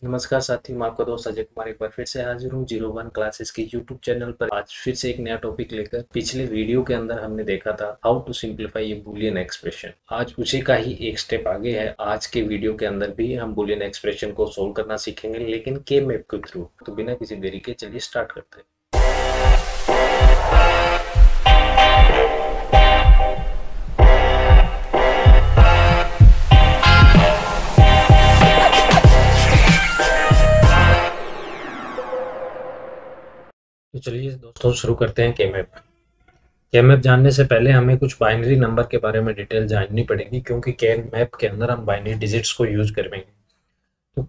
नमस्कार साथियों, मैं आपका दोस्त अजय कुमार एक बार फिर से हाजिर हूँ जीरो वन क्लासेस के यूट्यूब चैनल पर। आज फिर से एक नया टॉपिक लेकर। पिछले वीडियो के अंदर हमने देखा था how to simplify a Boolean expression. आज उसी का ही एक स्टेप आगे है। आज के वीडियो के अंदर भी हम बूलियन एक्सप्रेशन को सोल्व करना सीखेंगे, लेकिन के मैप के थ्रू। तो बिना किसी देरी के चलिए स्टार्ट करते हैं। तो चलिए दोस्तों शुरू करते हैं के मैप। के मैप जानने से पहले हमें कुछ बाइनरी नंबर के बारे में डिटेल जाननी पड़ेगी, क्योंकि के मैप के अंदर हम बाइनरी डिजिट्स को यूज करेंगे। तो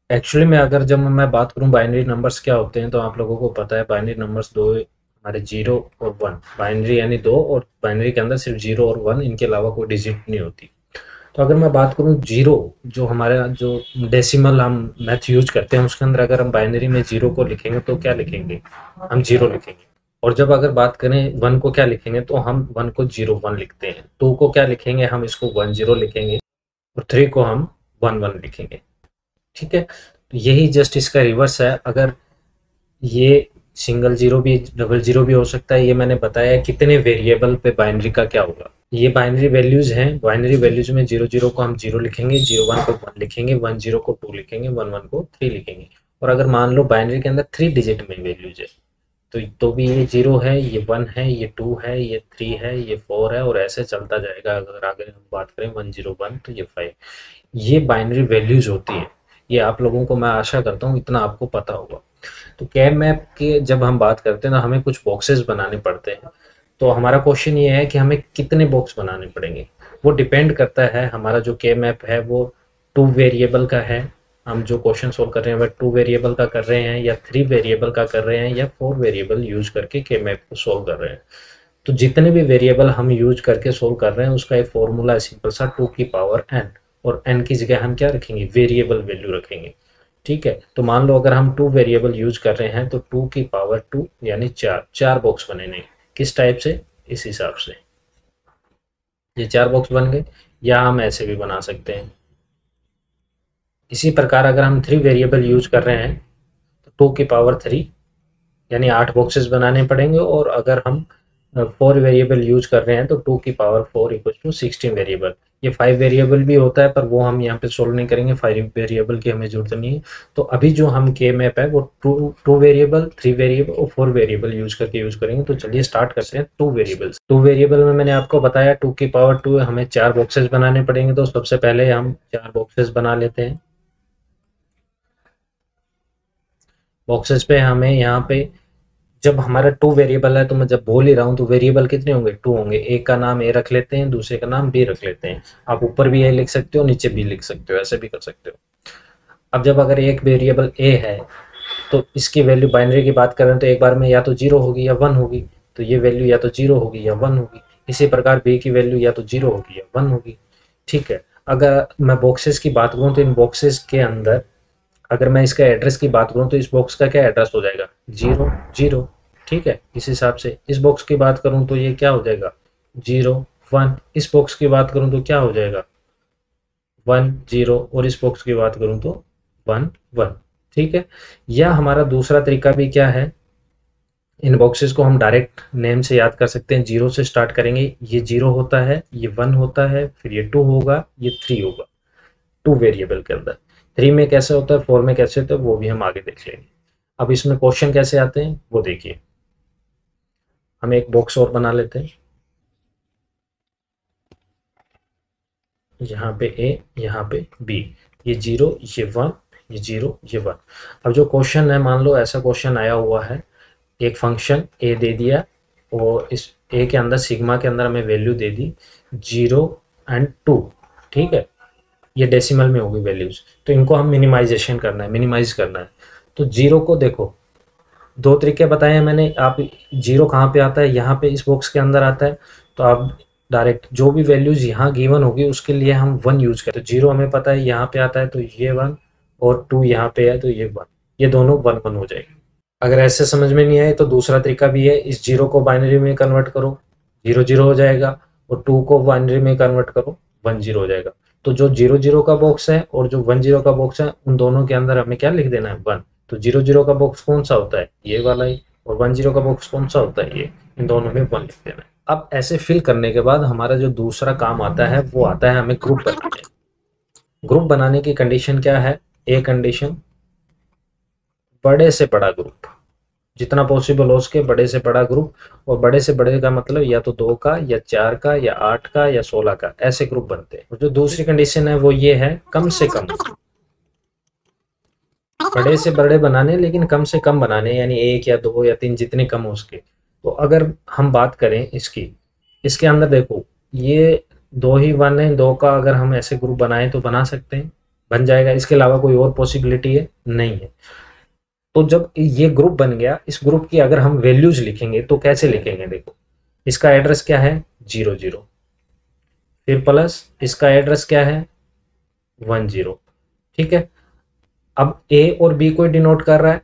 एक्चुअली में अगर जब मैं बात करूं बाइनरी नंबर्स क्या होते हैं, तो आप लोगों को पता है बाइनरी नंबर्स दो हमारे 0 और 1। बाइनरी यानी दो, और बाइनरी के अंदर सिर्फ 0 और 1, इनके अलावा कोई डिजिट नहीं होती। तो अगर मैं बात करूं जीरो, जो हमारा जो डेसिमल हम मैथ यूज करते हैं उसके अंदर अगर हम बाइनरी में 0 को लिखेंगे तो क्या लिखेंगे? हम 0 लिखेंगे। और जब अगर बात करें 1 को क्या लिखेंगे, तो हम 1 को 0 1 लिखते हैं। 2 को क्या लिखेंगे? हम इसको 1 0 लिखेंगे। और 3 को हम 1 1 लिखेंगे। ठीक है, तो यही जस्ट इसका रिवर्स है। अगर ये सिंगल जीरो भी डबल जीरो भी हो सकता है। ये मैंने बताया कितने वेरिएबल पे बाइनरी का क्या होगा। ये बाइनरी वैल्यूज हैं। बाइनरी वैल्यूज में 0 0 को हम 0 लिखेंगे, 0 1 को 1 लिखेंगे, 1 0 को 2 लिखेंगे, 1 1 को 3 लिखेंगे। और अगर मान लो बाइनरी के अंदर 3 डिजिट में वैल्यूज है, तो भी ये 0 है, ये 1 है, ये 2 है, ये 3 है, ये 4 है, और ऐसे चलता जाएगा। अगर आगे हम बात करें 1 0 1 तो ये 5। ये बाइनरी वैल्यूज होती है। ये आप लोगों को मैं आशा करता हूँ इतना आपको पता होगा। तो के मैप के जब हम बात करते हैं तो हमें कुछ बॉक्सेस बनाने पड़ते हैं। तो हमारा क्वेश्चन ये है कि हमें कितने बॉक्स बनाने पड़ेंगे। वो डिपेंड करता है, हमारा जो के मैप है वो 2 वेरिएबल का है। हम जो क्वेश्चन सोल्व कर रहे हैं वह 2 वेरिएबल का कर रहे हैं, या 3 वेरिएबल का कर रहे हैं, या 4 वेरिएबल यूज करके के मैप को सोल्व कर रहे हैं। तो जितने भी वेरिएबल हम यूज करके सोल्व कर रहे हैं उसका एक फॉर्मूला है सिंपल सा, 2 की पावर n। और n की जगह हम क्या रखेंगे? वेरिएबल वैल्यू रखेंगे। ठीक है, तो मान लो अगर हम 2 वेरिएबल यूज कर रहे हैं तो 2 की पावर 2 यानी 4 बॉक्स बनेंगे। किस टाइप से? इस हिसाब से ये 4 बॉक्स बन गए। या हम ऐसे भी बना सकते हैं। इसी प्रकार अगर हम 3 वेरिएबल यूज कर रहे हैं तो 2 की पावर 3 यानी 8 बॉक्सेस बनाने पड़ेंगे। और अगर हम 4 वेरिएबल यूज कर रहे हैं तो 2 की पावर 4 इक्वल टू 16 वेरिएबल। ये 5 वेरिएबल भी होता है, पर वो हम यहाँ पे सोल्व नहीं करेंगे। 5 वेरिएबल की हमें जरूरत नहीं है। तो अभी जो हम के मैप है वो 2 वेरिएबल, 3 वेरिएबल और 4 वेरिएबल यूज करके यूज करेंगे। तो चलिए स्टार्ट करते हैं 2 वेरिएबल्स। 2 वेरिएबल में मैंने आपको बताया 2 की पावर 2 हमें 4 बॉक्सेस बनाने पड़ेंगे। तो सबसे पहले हम 4 बॉक्सेस बना लेते हैं। बॉक्सेस पे हमें यहाँ पे जब हमारा 2 वेरिएबल है, तो मैं जब बोल ही रहा हूँ तो वेरिएबल कितने होंगे? 2 होंगे। एक का नाम ए रख लेते हैं, दूसरे का नाम बी रख लेते हैं। आप ऊपर भी ए लिख सकते हो, नीचे बी लिख सकते हो, ऐसे भी कर सकते हो। अब जब अगर एक वेरिएबल ए है तो इसकी वैल्यू बाइनरी की बात करें तो एक बार में या तो 0 होगी या 1 होगी। तो ये वैल्यू या तो 0 होगी या 1 होगी। इसी प्रकार बी की वैल्यू या तो 0 होगी या 1 होगी। ठीक है, अगर मैं बॉक्सेस की बात करूँ तो इन बॉक्सेस के अंदर अगर मैं इसका एड्रेस की बात करूं तो इस बॉक्स का क्या एड्रेस हो जाएगा? 0 0। ठीक है, इस हिसाब से इस बॉक्स की बात करूं तो ये क्या हो जाएगा? 0 1। इस बॉक्स की बात करूं तो क्या हो जाएगा? 1 0। और इस बॉक्स की बात करूं तो 1 1। ठीक है, या हमारा दूसरा तरीका भी क्या है, इन बॉक्सेस को हम डायरेक्ट नेम से याद कर सकते हैं। 0 से स्टार्ट करेंगे। ये 0 होता है, ये 1 होता है, फिर ये 2 होगा, ये 3 होगा। 2 वेरिएबल के अंदर 3 में कैसे होता है, 4 में कैसे होता है, वो भी हम आगे देख लेंगे। अब इसमें क्वेश्चन कैसे आते हैं वो देखिए। हम एक बॉक्स और बना लेते हैं। यहाँ पे ए, यहाँ पे बी। ये 0, ये 1, ये 0, ये 1। अब जो क्वेश्चन है, मान लो ऐसा क्वेश्चन आया हुआ है, एक फंक्शन ए दे दिया और इस ए के अंदर सिग्मा के अंदर हमें वैल्यू दे दी 0 एंड 2। ठीक है, ये डेसिमल में होगी वैल्यूज। तो इनको हम मिनिमाइजेशन करना है, मिनिमाइज करना है। तो 0 को देखो, 2 तरीके बताए हैं मैंने। आप 0 कहाँ पे आता है? यहाँ पे इस बॉक्स के अंदर आता है। तो आप डायरेक्ट जो भी वैल्यूज यहाँ गिवन होगी उसके लिए हम 1 यूज करते हैं। तो 0 हमें पता है यहाँ पे आता है, तो ये 1, और 2 यहाँ पे है तो ये 1। ये दोनों 1 1 हो जाएगी। अगर ऐसे समझ में नहीं आए तो दूसरा तरीका भी है। इस 0 को बाइनरी में कन्वर्ट करो, 0 0 हो जाएगा। और 2 को बाइनरी में कन्वर्ट करो, 1 0 हो जाएगा। तो जो 0 0 का बॉक्स है और जो 1 0 का बॉक्स है, उन दोनों के अंदर हमें क्या लिख देना है, 1। तो 0 0 का बॉक्स कौन सा होता है, ये वाला ही, और 1 0 का बॉक्स कौन सा होता है, ये। इन दोनों में 1 लिख देना है। अब ऐसे फिल करने के बाद हमारा जो दूसरा काम आता है वो आता है हमें ग्रुप बनाने। ग्रुप बनाने की कंडीशन क्या है, ए कंडीशन, बड़े से बड़ा ग्रुप, जितना पॉसिबल हो उसके बड़े से बड़ा ग्रुप। और बड़े से बड़े का मतलब या तो 2 का या 4 का या 8 का या 16 का, ऐसे ग्रुप बनते हैं। और जो दूसरी कंडीशन है वो ये है, कम से कम, बड़े से बड़े बनाने लेकिन कम से कम बनाने, यानी 1 या 2 या 3, जितने कम हो उसके। तो अगर हम बात करें इसकी, इसके अंदर देखो ये 2 ही 1 है, 2 का अगर हम ऐसे ग्रुप बनाएं तो बना सकते हैं, बन जाएगा। इसके अलावा कोई और पॉसिबिलिटी है, नहीं है। तो जब ये ग्रुप बन गया, इस ग्रुप की अगर हम वैल्यूज लिखेंगे तो कैसे लिखेंगे, देखो इसका एड्रेस क्या है, 0 0, फिर प्लस इसका एड्रेस क्या है, 1 0। ठीक है, अब ए और बी को डिनोट कर रहा है,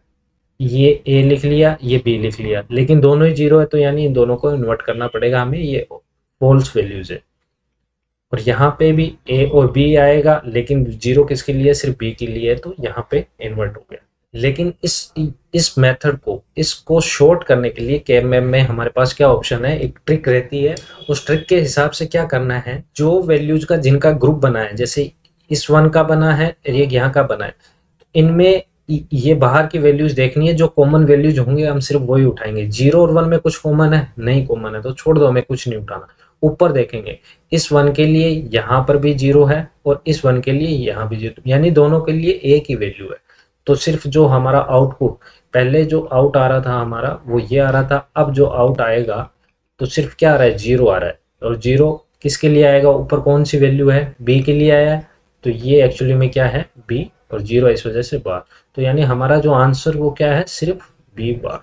ये ए लिख लिया, ये बी लिख लिया, लेकिन दोनों ही 0 है, तो यानी इन दोनों को इन्वर्ट करना पड़ेगा हमें, ये फॉल्स वैल्यूज है। और यहाँ पे भी ए और बी आएगा, लेकिन 0 किसके लिए, सिर्फ बी के लिए है, तो यहाँ पे इन्वर्ट हो गया। लेकिन इस मेथड को, इसको शॉर्ट करने के लिए केएमएम में हमारे पास क्या ऑप्शन है, एक ट्रिक रहती है। उस ट्रिक के हिसाब से क्या करना है, जो वैल्यूज का जिनका ग्रुप बना है, जैसे इस 1 का बना है, ये यहाँ का बना है, इनमें ये बाहर की वैल्यूज देखनी है, जो कॉमन वैल्यूज होंगे हम सिर्फ वही उठाएंगे। 0 और 1 में कुछ कॉमन है, नहीं कॉमन है तो छोड़ दो, हमें कुछ नहीं उठाना। ऊपर देखेंगे, इस 1 के लिए यहाँ पर भी 0 है और इस 1 के लिए यहाँ भी 0, यानी दोनों के लिए एक ही वैल्यू है। तो सिर्फ जो हमारा आउटपुट, पहले जो आउट आ रहा था हमारा वो ये आ रहा था, अब जो आउट आएगा तो सिर्फ क्या आ रहा है, 0 आ रहा है। और 0 किसके लिए आएगा, ऊपर कौन सी वैल्यू है, बी के लिए आया है, तो ये एक्चुअली में क्या है, बी, और 0 इस वजह से बार। तो यानी हमारा जो आंसर वो क्या है, सिर्फ बी बार।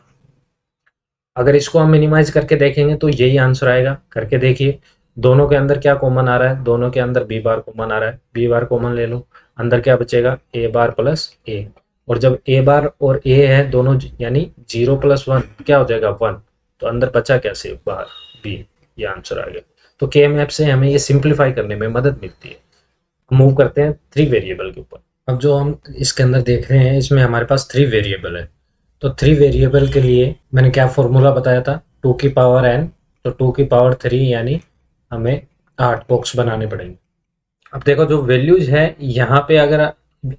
अगर इसको हम मिनिमाइज करके देखेंगे तो यही आंसर आएगा। करके देखिए, दोनों के अंदर क्या कॉमन आ रहा है, दोनों के अंदर बी बार कॉमन आ रहा है, बी बार कॉमन ले लो, अंदर क्या बचेगा, ए बार प्लस ए। और जब ए बार और ए है दोनों, यानी 0 + 1 क्या हो जाएगा, 1, तो अंदर बचा क्या, सिर्फ बाहर बी, ये आंसर आ गया। तो के मैप से हमें ये सिंप्लीफाई करने में मदद मिलती है। मूव करते हैं 3 वेरिएबल के ऊपर। अब जो हम इसके अंदर देख रहे हैं, इसमें हमारे पास 3 वेरिएबल है। तो 3 वेरिएबल के लिए मैंने क्या फॉर्मूला बताया था, 2 की पावर n, तो 2 की पावर 3 यानी हमें 8 बॉक्स बनाने पड़ेंगे। अब देखो जो वैल्यूज है यहाँ पे, अगर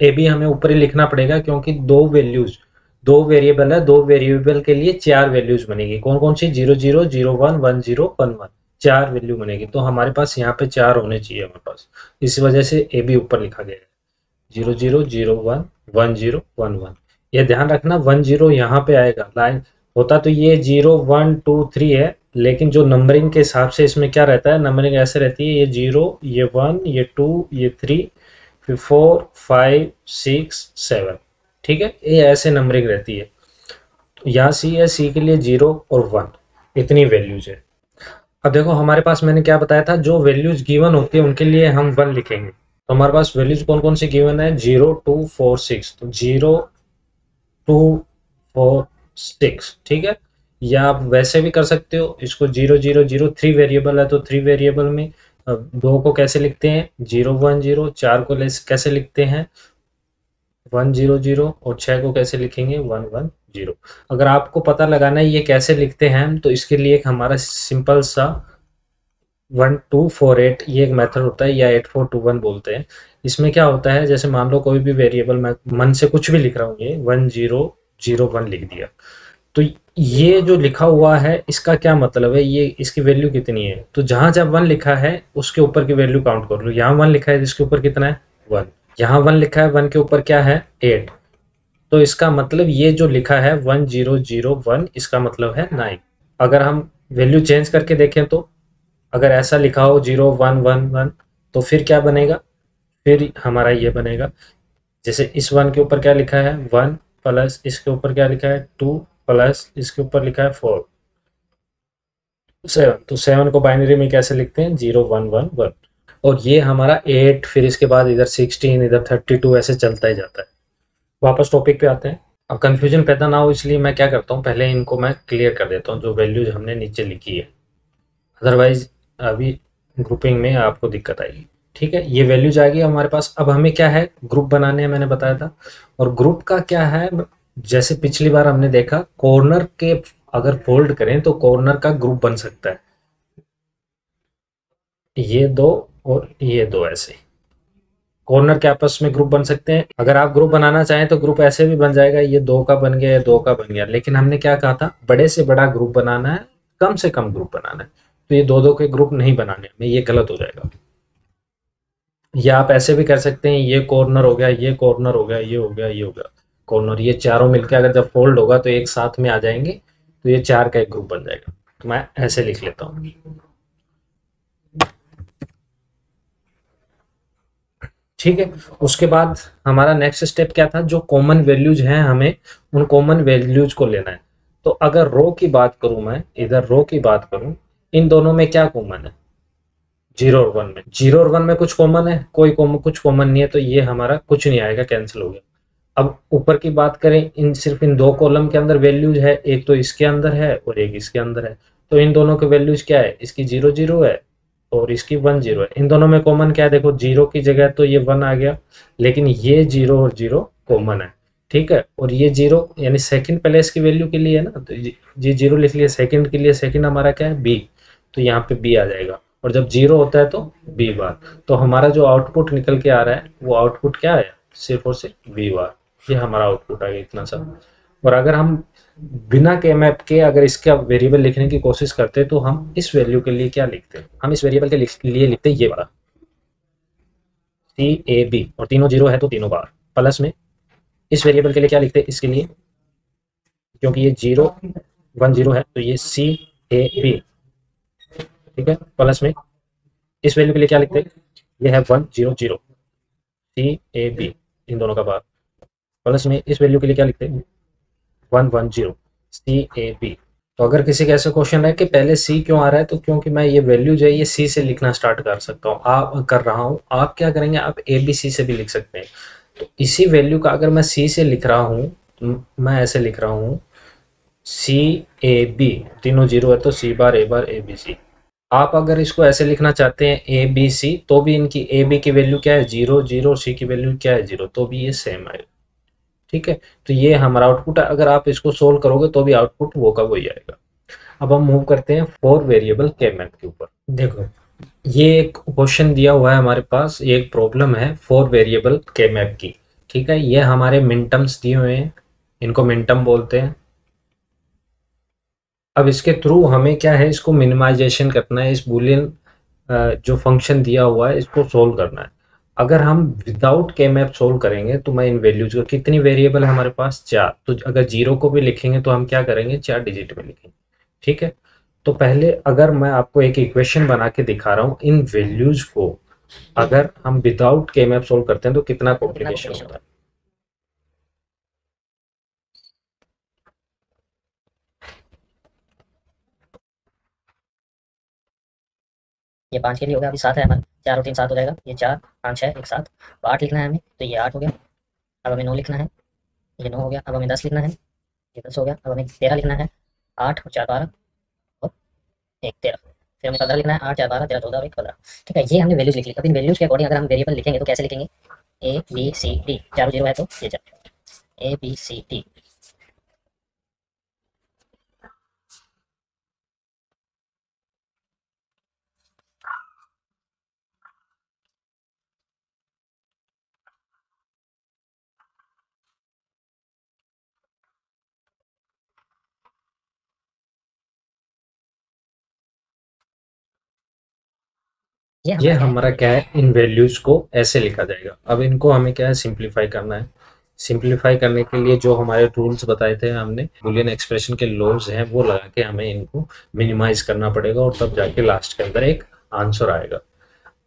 ए बी हमें ऊपर ही लिखना पड़ेगा, क्योंकि दो वेरिएबल है, 2 वेरिएबल के लिए 4 वैल्यूज बनेगी। कौन कौन सी, 0 0 0 1 1 0 1 1, 4 वैल्यू बनेगी। तो हमारे पास यहाँ पे 4 होने चाहिए हमारे पास, इस वजह से ए बी ऊपर लिखा गया है। 0 0 0 1 1 0 1 1। ये ध्यान रखना 1 0 यहाँ पे आएगा, लाइन होता तो ये 0 1 2 3 है, लेकिन जो नंबरिंग के हिसाब से इसमें क्या रहता है, नंबरिंग ऐसे रहती है, ये 0 ये 1 ये 2 ये 3 फिर 4 5 6 7, ठीक है, ये ऐसे नंबरिंग रहती है। तो यहाँ सी है, सी के लिए 0 और 1, इतनी वैल्यूज है। अब देखो हमारे पास मैंने क्या बताया था, जो वैल्यूज गिवन होती है उनके लिए हम 1 लिखेंगे। तो हमारे पास वैल्यूज कौन कौन सी गिवन है, 0 2 4 6, तो 0 2 4 6, ठीक है। या आप वैसे भी कर सकते हो इसको, 0 0 0, 3 वेरिएबल है तो 3 वेरिएबल में 2 को कैसे लिखते हैं, 0 1 0, 4 को कैसे लिखते हैं, 1 0 0, और 6 को कैसे लिखेंगे, 1 1 0। अगर आपको पता लगाना है ये कैसे लिखते हैं हम, तो इसके लिए एक हमारा सिंपल सा 1 2 4 8 ये एक मेथड होता है, या 8 4 2 1 बोलते हैं। इसमें क्या होता है, जैसे मान लो कोई भी वेरिएबल मैं मन से कुछ भी लिख रहा हूँ, ये 1 0 0 1 लिख दिया, तो ये जो लिखा हुआ है इसका क्या मतलब है, ये इसकी वैल्यू कितनी है, तो जहां जब 1 लिखा है उसके ऊपर की वैल्यू काउंट कर लो। यहाँ 1 लिखा है, इसके ऊपर कितना है, 1। यहाँ 1 लिखा है, 1 के ऊपर क्या है, 8। तो इसका मतलब ये जो लिखा है 1 0 0 1, इसका मतलब है 9। अगर हम वैल्यू चेंज करके देखें तो, अगर ऐसा लिखा हो 0 1 1 1, तो फिर क्या बनेगा, फिर हमारा ये बनेगा, जैसे इस 1 के ऊपर क्या लिखा है, 1 प्लस इसके ऊपर क्या लिखा है, 2 प्लस इसके ऊपर लिखा है 4 7। तो 7 को बाइनरी में कैसे लिखते हैं, 0 1 1 1। और ये हमारा 8, फिर इसके बाद इधर 16, इधर 32, ऐसे चलता ही जाता है। वापस टॉपिक पे आते हैं। अब कंफ्यूजन पैदा ना हो इसलिए मैं क्या करता हूँ, पहले इनको मैं क्लियर कर देता हूँ, जो वैल्यूज हमने नीचे लिखी है, अदरवाइज अभी ग्रुपिंग में आपको दिक्कत आएगी। ठीक है, ये वैल्यूज आ गई हमारे पास। अब हमें क्या है, ग्रुप बनाने हैं, मैंने बताया था। और ग्रुप का क्या है, जैसे पिछली बार हमने देखा, कॉर्नर के अगर फोल्ड करें तो कॉर्नर का ग्रुप बन सकता है, ये दो और ये दो, ऐसे कॉर्नर के आपस में ग्रुप बन सकते हैं। अगर आप ग्रुप बनाना चाहें तो ग्रुप ऐसे भी बन जाएगा, ये दो का बन गया, ये दो का बन गया। लेकिन हमने क्या कहा था, बड़े से बड़ा ग्रुप बनाना है, कम से कम ग्रुप बनाना है। तो ये दो दो के ग्रुप नहीं बनाने हमें, ये गलत हो जाएगा। या आप ऐसे भी कर सकते हैं, ये कॉर्नर हो गया, ये कॉर्नर हो गया, ये हो गया, ये हो गया कॉर्नर, ये चारों मिलकर अगर जब फोल्ड होगा तो एक साथ में आ जाएंगे, तो ये चार का एक ग्रुप बन जाएगा। तो मैं ऐसे लिख लेता हूँ। ठीक है, उसके बाद हमारा नेक्स्ट स्टेप क्या था, जो कॉमन वैल्यूज हैं हमें उन कॉमन वैल्यूज को लेना है। तो अगर रो की बात करूं, मैं इधर रो की बात करूं, इन दोनों में क्या कॉमन है, जीरो और वन में। जीरो और वन में कुछ कॉमन है, कोई कॉमन, कुछ कॉमन नहीं है, तो ये हमारा कुछ नहीं आएगा, कैंसिल हो गया। अब ऊपर की बात करें, इन सिर्फ इन दो कॉलम के अंदर वैल्यूज है, एक तो इसके अंदर है और एक इसके अंदर है। तो इन दोनों के वैल्यूज क्या है, इसकी जीरो जीरो है और इसकी वन जीरो है। इन दोनों में कॉमन क्या है, देखो जीरो की जगह तो ये वन आ गया, लेकिन ये जीरो और जीरो कॉमन है। ठीक है, और ये जीरो यानी सेकंड प्लेस की वैल्यू के लिए है ना, तो ये जीरो लिख लिया सेकंड के लिए। सेकंड हमारा क्या है, बी, तो यहाँ पे बी आ जाएगा। और जब जीरो होता है तो बी बार। तो हमारा जो आउटपुट निकल के आ रहा है वो आउटपुट क्या है, सिर्फ और सिर्फ बी बार। ये हमारा आउटपुट आ गया, इतना सब। और अगर हम बिना के मैप के अगर इसका वेरिएबल लिखने की कोशिश करते तो हम इस वैल्यू के लिए क्या लिखते हैं, हम इस वेरिएबल के लिए लिखते ये वाला सी ए बी, और तीनों जीरो है तो तीनों बार। प्लस में इस वेरिएबल के लिए क्या लिखते हैं, इसके लिए, क्योंकि ये जीरो वन जीरो है तो ये सी ए बी। ठीक है, प्लस में इस वैल्यू के लिए क्या लिखते हैं, ये है one zero zero, C A B, इन दोनों का बार। प्लस में इस वैल्यू के लिए क्या लिखते हैं, one one zero, C A B. तो अगर किसी का ऐसा क्वेश्चन है कि पहले सी क्यों आ रहा है, तो क्योंकि मैं ये वैल्यू जो है ये सी से लिखना स्टार्ट कर सकता हूँ, आप कर रहा हूँ। आप क्या करेंगे, आप ए बी सी से भी लिख सकते हैं। तो इसी वैल्यू का अगर मैं सी से लिख रहा हूँ, मैं ऐसे लिख रहा हूँ सी ए बी, तीनों जीरो है तो सी बार ए बी सी। आप अगर इसको ऐसे लिखना चाहते हैं ए बी सी, तो भी इनकी ए बी की वैल्यू क्या है, जीरो जीरो, सी की वैल्यू क्या है, जीरो, तो भी ये सेम आएगा। ठीक है, तो ये हमारा आउटपुट है। अगर आप इसको सोल्व करोगे तो भी आउटपुट वो का वही आएगा। अब हम मूव करते हैं फोर वेरिएबल के मैप के ऊपर। देखो, ये एक क्वेश्चन दिया हुआ है हमारे पास, ये एक प्रॉब्लम है फोर वेरिएबल के मैप की। ठीक है, ये हमारे मिनटम्स दिए हुए हैं, इनको मिनटम बोलते हैं। अब इसके थ्रू हमें क्या है, इसको मिनिमाइजेशन करना है, इस बुलियन जो फंक्शन दिया हुआ है इसको सोल्व करना है। अगर हम विदाउट के मैप सोल्व करेंगे तो मैं इन वैल्यूज को, कितनी वेरिएबल है हमारे पास, चार, तो अगर जीरो को भी लिखेंगे तो हम क्या करेंगे, चार डिजिट में लिखेंगे। ठीक है, तो पहले अगर मैं आपको एक इक्वेशन बना के दिखा रहा हूँ, इन वैल्यूज को अगर हम विदाउट के मैप सोल्व करते हैं तो कितना कॉम्प्लिकेशन होता है। ये पाँच के लिए हो गया, अभी सात है हमारा, चार और तीन सात हो जाएगा, ये चार पाँच छः एक सात। तो आठ लिखना है हमें, तो ये आठ हो गया। अब हमें नौ लिखना है, ये नौ हो गया। अब हमें दस लिखना है, ये दस हो गया। अब हमें तेरह लिखना है, आठ और चार बारह और एक तेरह। फिर हमें 15 लिखना है, आठ चार बारह, तेरह चौदह और एक 15। ठीक है, ये हमने वैल्यूज लिख ली। अब इन वैल्यूज के अकॉर्डिंग अगर हम वेरिएबल लिखेंगे तो कैसे लिखेंगे, ए बी सी डी, चारों जीरो है तो ये चार, ए बी सी डी। ये हमारा क्या है, इन वैल्यूज को ऐसे लिखा जाएगा। अब इनको हमें क्या है, सिंप्लीफाई करना है। सिंप्लीफाई करने के लिए जो हमारे रूल्स बताए थे हमने, बुलियन एक्सप्रेशन के लॉज हैं, वो लगा के हमें इनको मिनिमाइज करना पड़ेगा, और तब जाके लास्ट के अंदर एक आंसर आएगा।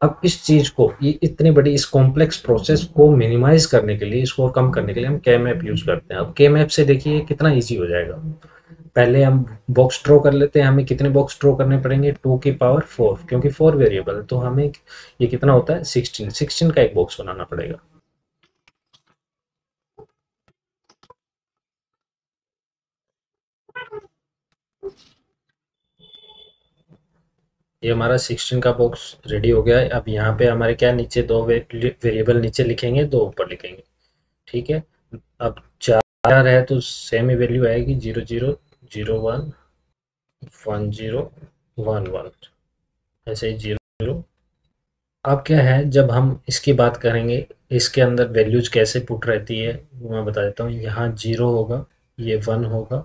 अब इस चीज को, ये इतनी बड़ी इस कॉम्प्लेक्स प्रोसेस को मिनिमाइज करने के लिए, इसको कम करने के लिए हम के मैप यूज करते हैं। अब के मैप से देखिए कितना इजी हो जाएगा। पहले हम बॉक्स ड्रॉ कर लेते हैं, हमें कितने बॉक्स ड्रॉ करने पड़ेंगे, टू की पावर फोर, क्योंकि फोर वेरिएबल है तो हमें ये कितना होता है, सिक्सटीन, सिक्सटीन का एक बॉक्स बनाना पड़ेगा। ये हमारा 16 का बॉक्स रेडी हो गया है। अब यहाँ पे हमारे क्या नीचे दो वेरिएबल नीचे लिखेंगे, दो ऊपर लिखेंगे, ठीक है। अब 4 है तो सेम ही वैल्यू आएगी, 0 0 0 1 1 0 1 1, ऐसे ही 0 0। अब क्या है, जब हम इसकी बात करेंगे, इसके अंदर वैल्यूज कैसे पुट रहती है वो मैं बता देता हूँ। यहाँ 0 होगा, ये 1 होगा,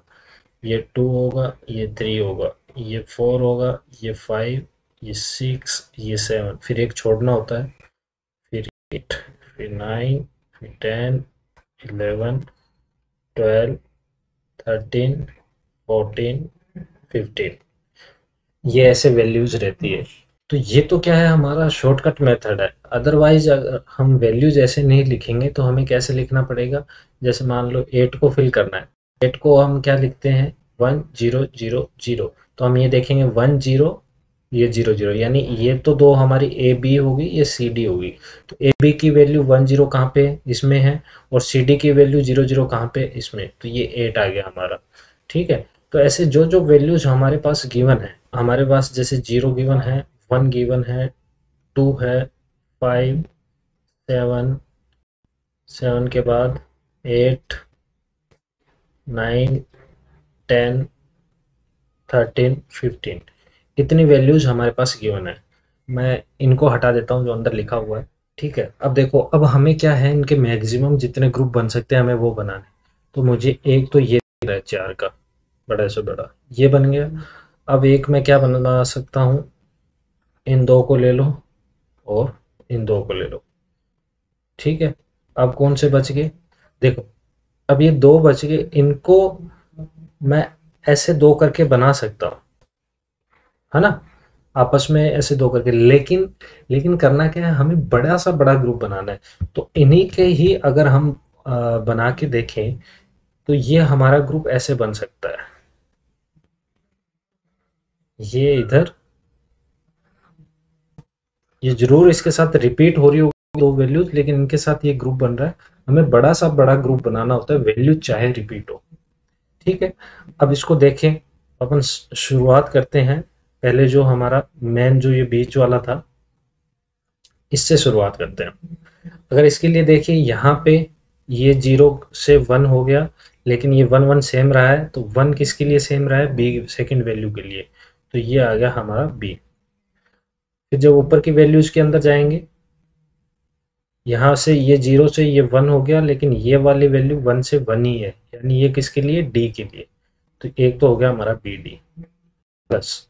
ये 2 होगा, ये 3 होगा, ये 4 होगा, ये 5, ये 6, ये 7, फिर एक छोड़ना होता है, फिर 8, फिर 9, फिर 10, 11, 12, 13, 14, 15, ये ऐसे वैल्यूज रहती है। तो ये तो क्या है, हमारा शॉर्टकट मेथड है। अदरवाइज अगर हम वैल्यूज ऐसे नहीं लिखेंगे तो हमें कैसे लिखना पड़ेगा। जैसे मान लो 8 को फिल करना है, 8 को हम क्या लिखते हैं, 1 0 0 0। तो हम ये देखेंगे 1 0, ये 0 0, यानी ये तो दो हमारी ए बी होगी, ये सी डी होगी। तो ए बी की वैल्यू 1 0 कहाँ पे इसमें है, और सी डी की वैल्यू 0 0 कहाँ पे इसमें, तो ये 8 आ गया हमारा, ठीक है। तो ऐसे जो जो वैल्यूज हमारे पास गिवन है, हमारे पास जैसे 0 गिवन है, 1 गिवन है, 2 है, 5, 7, 7 के बाद 8, 9, 10, 13, 15, इतनी वैल्यूज हमारे पास गिवन है। मैं इनको हटा देता हूँ जो अंदर लिखा हुआ है, ठीक है। अब देखो, अब हमें क्या है, इनके मैक्सिमम जितने ग्रुप बन सकते हैं हमें वो बनाने। तो मुझे एक तो ये दिख रहा है 4 का, बड़ा से बड़ा ये बन गया। अब एक मैं क्या बना सकता हूँ, इन दो को ले लो और इन दो को ले लो, ठीक है। अब कौन से बच गए, देखो, अब ये दो बच गए, इनको मैं ऐसे दो करके बना सकता हूँ, है ना, आपस में ऐसे दो करके। लेकिन लेकिन करना क्या है, हमें बड़ा सा बड़ा ग्रुप बनाना है। तो इन्हीं के ही अगर हम बना के देखें तो ये हमारा ग्रुप ऐसे बन सकता है, ये इधर, ये जरूर इसके साथ रिपीट हो रही होगी दो वैल्यूज, लेकिन इनके साथ ये ग्रुप बन रहा है। हमें बड़ा सा बड़ा ग्रुप बनाना होता है, वैल्यू चाहे रिपीट हो, ठीक है। अब इसको देखें, अपन शुरुआत करते हैं। पहले जो हमारा मेन जो ये बीच वाला था, इससे शुरुआत करते हैं। अगर इसके लिए देखिए, यहाँ पे ये 0 से 1 हो गया, लेकिन ये 1 1 सेम रहा है। तो 1 किसके लिए सेम रहा है, बी सेकंड वैल्यू के लिए, तो ये आ गया हमारा बी। फिर जब ऊपर की वैल्यूज के अंदर जाएंगे, यहाँ से ये 0 से ये 1 हो गया, लेकिन ये वाली वैल्यू 1 से 1 ही है, यानी ये किसके लिए, डी के लिए। तो एक तो हो गया हमारा बी डी प्लस,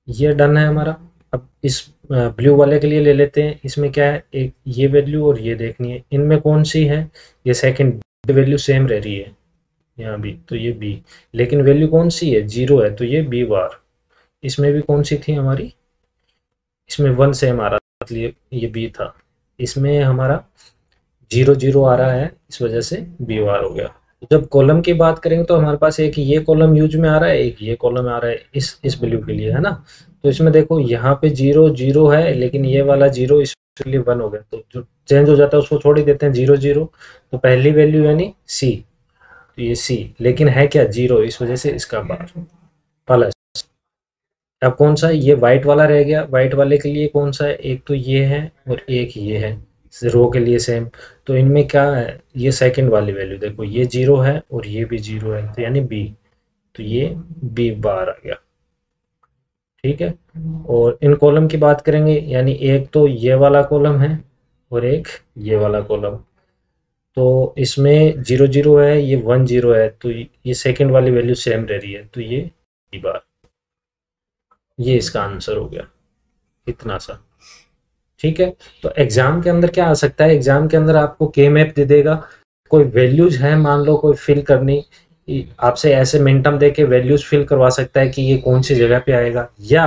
ये डन है हमारा। अब इस ब्लू वाले के लिए ले लेते हैं। इसमें क्या है, एक ये वैल्यू और ये देखनी है, इनमें कौन सी है, ये सेकंड वैल्यू सेम रह रही है यहाँ भी, तो ये बी। लेकिन वैल्यू कौन सी है, 0 है, तो ये बी बार। इसमें भी कौन सी थी हमारी, इसमें 1 सेम आ रहा था, इसलिए ये बी था। इसमें हमारा 0 0 आ रहा है, इस वजह से बी बार हो गया। जब कॉलम की बात करेंगे तो हमारे पास एक ये कॉलम यूज में आ रहा है, एक ये कॉलम आ रहा है इस वैल्यू के लिए, है ना। तो इसमें देखो, यहाँ पे 0 0 है, लेकिन ये वाला 0 इसके लिए 1 हो गया, तो जो चेंज हो जाता है उसको छोड़ ही देते हैं, 0 0। तो पहली वैल्यू यानी सी, तो ये सी, लेकिन है क्या 0, इस वजह से इसका बार प्लस। अब कौन सा है, ये व्हाइट वाला रह गया। व्हाइट वाले के लिए कौन सा है, एक तो ये है और एक ये है, रो के लिए सेम। तो इनमें क्या है, ये सेकंड वाली वैल्यू देखो, ये 0 है और ये भी 0 है, तो यानी बी, तो ये बी बार आ गया, ठीक है। और इन कॉलम की बात करेंगे, यानी एक तो ये वाला कॉलम है और एक ये वाला कॉलम। तो इसमें 0 0 है, ये 1 0 है, तो ये सेकंड वाली वैल्यू सेम रह रही है, तो ये बी बार। ये इसका आंसर हो गया, इतना सा, ठीक है। तो एग्जाम के अंदर क्या आ सकता है, एग्जाम के अंदर आपको के मैप दे देगा, कोई वैल्यूज है मान लो कोई फिल करनी, आपसे ऐसे मिनटम दे के वैल्यूज फिल करवा सकता है कि ये कौन सी जगह पे आएगा, या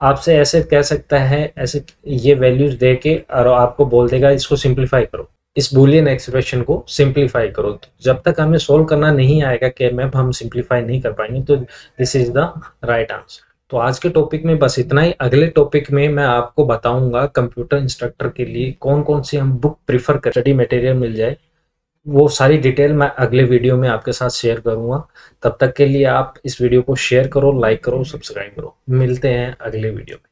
आपसे ऐसे कह सकता है, ऐसे ये वैल्यूज दे के और आपको बोल देगा इसको सिंप्लीफाई करो, इस बूलियन एक्सप्रेशन को सिंप्लीफाई करो। तो जब तक हमें सोल्व करना नहीं आएगा के मैप, हम सिंप्लीफाई नहीं कर पाएंगे। तो this is the right answer. तो आज के टॉपिक में बस इतना ही। अगले टॉपिक में मैं आपको बताऊंगा कंप्यूटर इंस्ट्रक्टर के लिए कौन कौन सी हम बुक प्रिफर कर, स्टडी मटेरियल मिल जाए, वो सारी डिटेल मैं अगले वीडियो में आपके साथ शेयर करूँगा। तब तक के लिए आप इस वीडियो को शेयर करो, लाइक करो, सब्सक्राइब करो। मिलते हैं अगले वीडियो में।